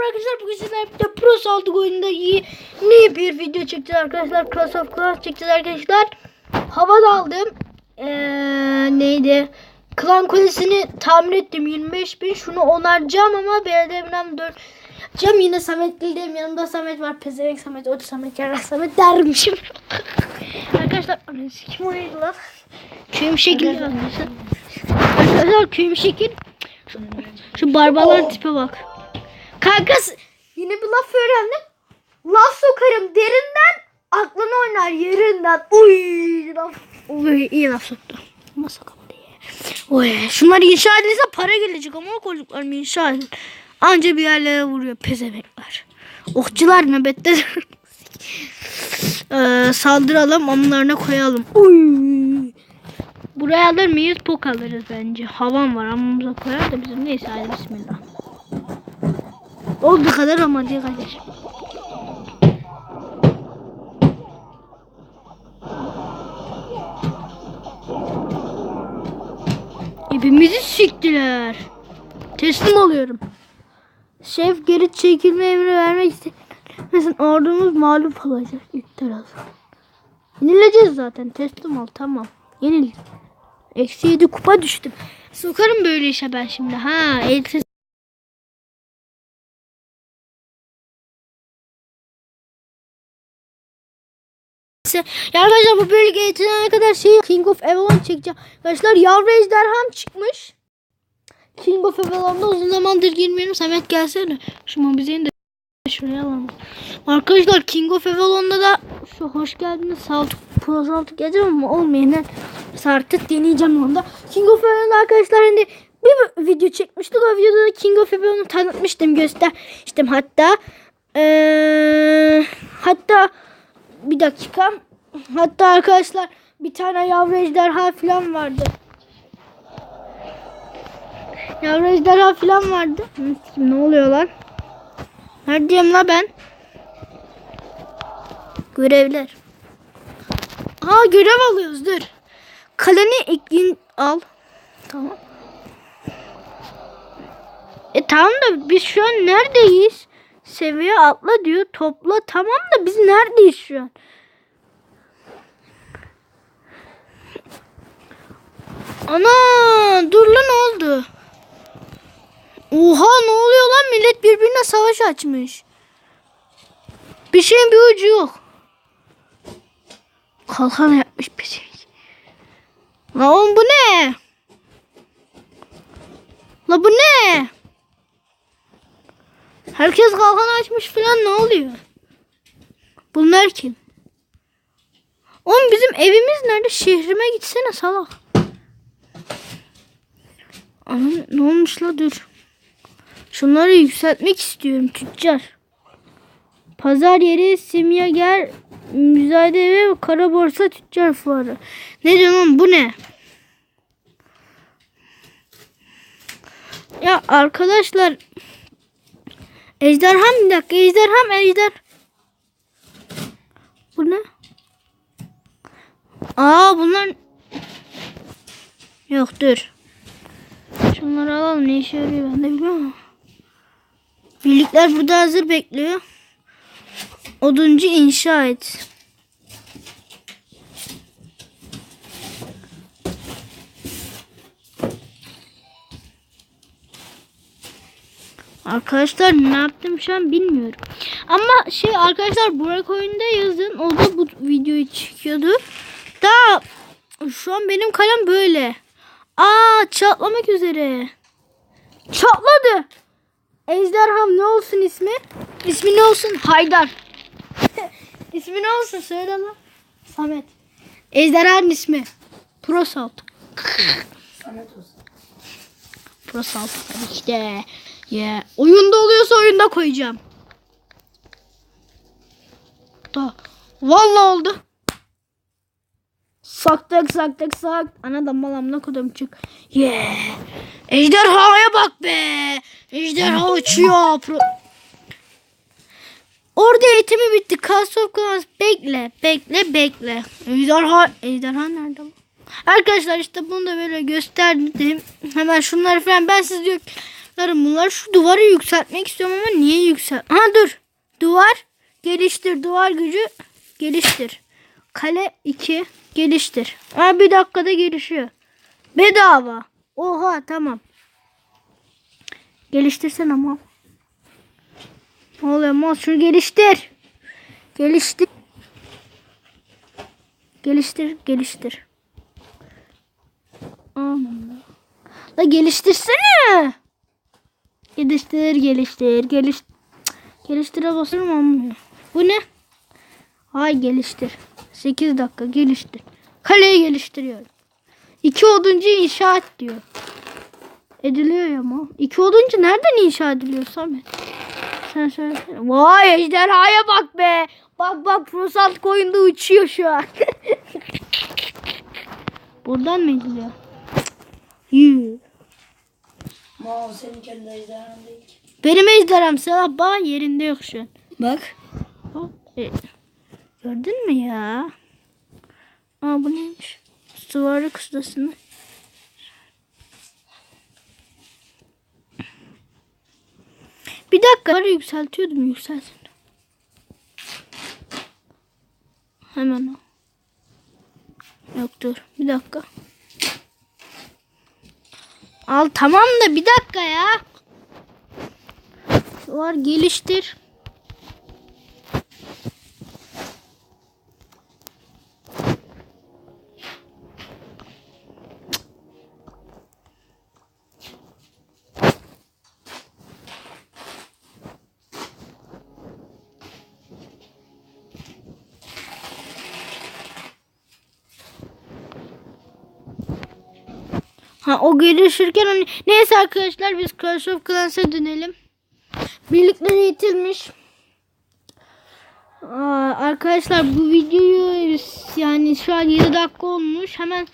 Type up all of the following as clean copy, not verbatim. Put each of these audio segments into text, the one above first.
arkadaşlar, bugün sizlerle birlikte Pro Saltuk oyununda yeni bir video çekeceğiz arkadaşlar. Clash of Clans çekeceğiz arkadaşlar. Hava da aldım. Neydi? Klan Kulesi'ni tamir ettim, 25.000. Şunu onaracağım ama belediyemden 4 cam. Yine Samet değilim, yanımda Samet var. Pezevenk Samet, Oç Samet, Yarrak Samet dermişim. Arkadaşlar kim oynadı lan? Köyüm şekil arkadaşlar. Arkadaşlar köyüm şekil. Şu barbarların tipe bak. Kankası yine bir laf öğrendim. Laf sokarım derinden, aklını oynar yerinden. Uy laf. Uy iyi laf soktu. Ama sokamam diye. Uy şunları inşa edilse para gelecek ama o çocuklarımı inşa edin. Anca bir yerlere vuruyor pezemekler. Okçular nöbette. Saldıralım, onlarına koyalım. Uy. Buraya alır mıyız? Pok alırız bence. Havan var, amamıza koyar da bizim. Neyse hadi bismillah. Olduğu kadar ama diye kardeşim. İpimizi siktiler. Teslim oluyorum. Şef geri çekilme emri vermek istemesin. Ordumuz mağlup olacak ilk tarafı. Yenileceğiz zaten. Teslim ol, tamam. Yenil. -7 kupa düştüm. Sokarım böyle işe ben şimdi. Ha, elsiz. Ya arkadaşlar bu bölge yetinene kadar King of Avalon çekeceğim. Arkadaşlar yavru ejderham çıkmış. King of Avalon'da uzun zamandır girmiyorum. Samet gelsene. Şu mobizeyi de şuraya alalım. Arkadaşlar King of Avalon'da da şu hoş geldiniz. Pro Saltuk geleceğim ama olmayan artık deneyeceğim onda. King of Avalon'da arkadaşlar hani bir video çekmiştik. O videoda da King of Avalon'u tanıtmıştım. Göstermiştim hatta. Hatta bir dakika. Hatta arkadaşlar bir tane yavru ejderha falan vardı. Yavru ejderha falan vardı. Ne oluyor lan? Neredeyim la ben? Görevler. Aa görev alıyoruz, dur. Kaleni ekleyin al. Tamam. Tamam da biz şu an neredeyiz? Seviye atla diyor. Topla, tamam da biz neredeyiz şu an? Ana dur lan, ne oldu? Oha ne oluyor lan, millet birbirine savaş açmış. Bir şeyin bir ucu yok. Kalkan yapmış bir şey. Lan bu ne? La bu ne? Herkes kalkan açmış falan, ne oluyor? Bunlar kim? Oğlum bizim evimiz nerede? Şehrime gitsene salak. Anam ne olmuş la, dur. Şunları yükseltmek istiyorum tüccar. Pazar yeri, simyager, müzayede ve kara borsa tüccar fuarı. Ne diyorsun bu ne? Ya arkadaşlar. Ejderham, bir dakika, ejder. Bu ne? Aa bunlar. Yok dur. Şunları alalım, ne işe yarıyor ben de bilmiyorum. Birlikler burada hazır bekliyor. Oduncu inşa et. Arkadaşlar ne yaptım şu an bilmiyorum. Ama arkadaşlar Burak oyunda yazın, o da bu videoyu çekiyordu. Daha şu an benim kalem böyle. Aa çatlamak üzere. Çatladı. Ejderham ne olsun ismi? İsmi ne olsun? Haydar. İsmi ne olsun söyle lan. Samet. Ejderhanın ismi. Pro Saltuk. Samet olsun. Pro Saltuk işte. Yeah. Oyunda oluyorsa oyunda koyacağım. Da. Vallahi oldu. Saktık. Ana da malamla kodum çık. Yeah. Ejderhaya bak be. Ejderha uçuyor. Orada eğitimi bitti. Kasoklas bekle. Ejderha nerede? Arkadaşlar işte bunu da böyle gösterdim. Hemen şunları falan ben siz Bunlar şu duvarı yükseltmek istiyorum ama niye Ha dur. Duvar geliştir. Duvar gücü geliştir. Kale 2 geliştir. Bir dakikada gelişiyor. Bedava. Oha tamam. Geliştirsen ama. Olamaz. Şunu geliştir. Geliştir. Geliştir. Aman. La geliştirsene. Geliştire basarım olmuyor. Bu ne? Hay geliştir. 8 dakika geliştir. Kaleyi geliştiriyorum. 2 oduncu inşa et diyor. Ediliyor ama. 2 oduncu nereden inşa ediliyor Samet? Sen söyle. Vay ejderhaya bak be. Bak Prosalt koyunda uçuyor şu an. Buradan mı ediliyor? Yuh. Ma o senin kendi ejderhan değil ki. Benim ejderham sabah yerinde yok şu an. Bak. Gördün mü ya? Bu neymiş? Süvari ustasını. Bir dakika. Yükseltiyordum. Yükselsin. Hemen o. Yok dur. Bir dakika. Al tamam da bir dakika ya. Var geliştir. O gelişirken neyse arkadaşlar biz Clash of Clans'a dönelim. Birlikler eğitilmiş. Arkadaşlar bu videoyu yani şu an 7 dakika olmuş. Hemen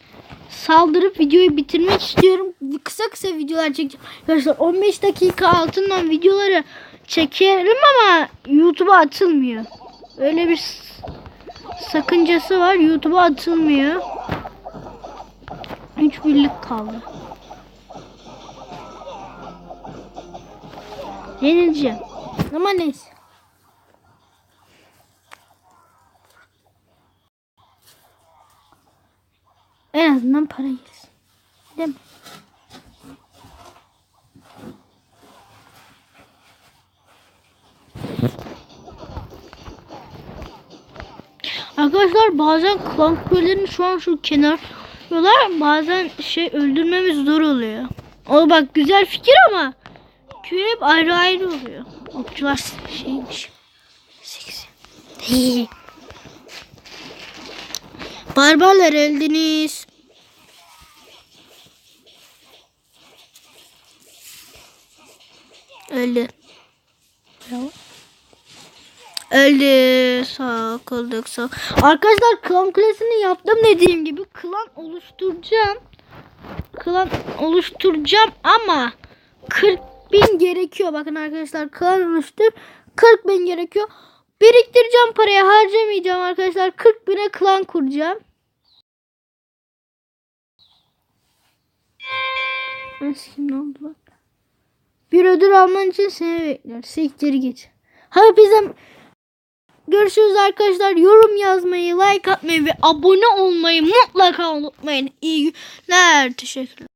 saldırıp videoyu bitirmek istiyorum. Kısa videolar çekeceğim. Arkadaşlar 15 dakika altından videoları çekerim ama YouTube'a atılmıyor. Öyle bir sakıncası var. YouTube'a atılmıyor. 3 birlik kaldı. Yenileceğim. Ama neyse. En azından para gelsin. Değil mi? Arkadaşlar bazen klan kulelerini şu an şu kenar yolar, bazen öldürmemiz zor oluyor. O bak güzel fikir ama köy hep ayrı oluyor. Okçular şeymiş. Seksi. Barbarlar öldünüz. Öldü. Öldü. Sağ kaldık sağ. Arkadaşlar klan kulesini yaptım dediğim gibi. Klan oluşturacağım ama 40.000 gerekiyor. Bakın arkadaşlar klan oluştur. 40.000 gerekiyor. Biriktireceğim parayı, harcamayacağım arkadaşlar. 40.000'e klan kuracağım. Ne oldu bak. Bir ödül alman için seni bekler. Siktir git. Hadi bizim görüşürüz arkadaşlar. Yorum yazmayı, like atmayı ve abone olmayı mutlaka unutmayın. İyi günler. Teşekkürler.